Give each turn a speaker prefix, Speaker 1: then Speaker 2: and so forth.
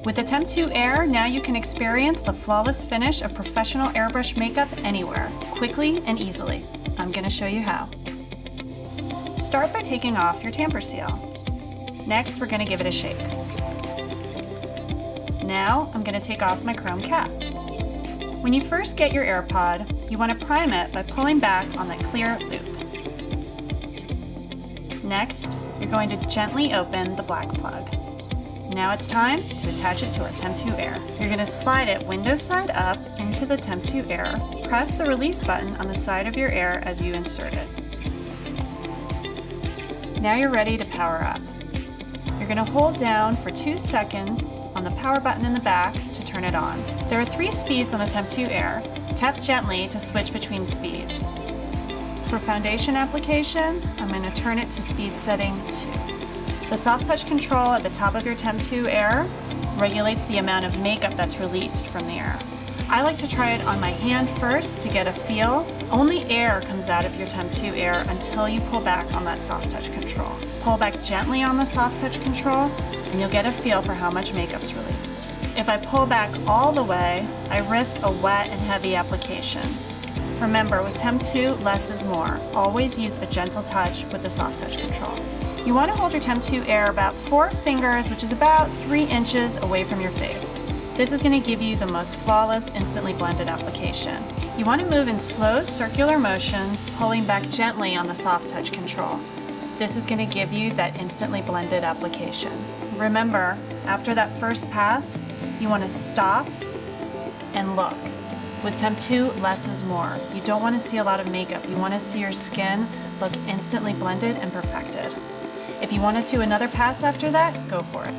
Speaker 1: With the TEMPTU Air, now you can experience the flawless finish of professional airbrush makeup anywhere, quickly and easily. I'm going to show you how. Start by taking off your tamper seal. Next, we're going to give it a shake. Now, I'm going to take off my chrome cap. When you first get your AirPod, you want to prime it by pulling back on that clear loop. Next, you're going to gently open the black plug. Now it's time to attach it to our TEMPTU Air. You're going to slide it window side up into the TEMPTU Air. Press the release button on the side of your Air as you insert it. Now you're ready to power up. You're going to hold down for 2 seconds on the power button in the back to turn it on. There are 3 speeds on the TEMPTU Air. Tap gently to switch between speeds. For foundation application, I'm going to turn it to speed setting 2. The SoftTouch Control at the top of your TEMPTU Air regulates the amount of makeup that's released from the air. I like to try it on my hand first to get a feel. Only air comes out of your TEMPTU Air until you pull back on that SoftTouch Control. Pull back gently on the SoftTouch Control and you'll get a feel for how much makeup's released. If I pull back all the way, I risk a wet and heavy application. Remember, with TEMPTU, less is more. Always use a gentle touch with the SoftTouch Control. You want to hold your TEMPTU Air about 4 fingers, which is about 3 inches away from your face. This is going to give you the most flawless, instantly blended application. You want to move in slow circular motions, pulling back gently on the SoftTouch Control. This is going to give you that instantly blended application. Remember, after that first pass, you want to stop and look. With TEMPTU, less is more. You don't want to see a lot of makeup. You want to see your skin look instantly blended and perfected. If you want to do another pass after that, go for it.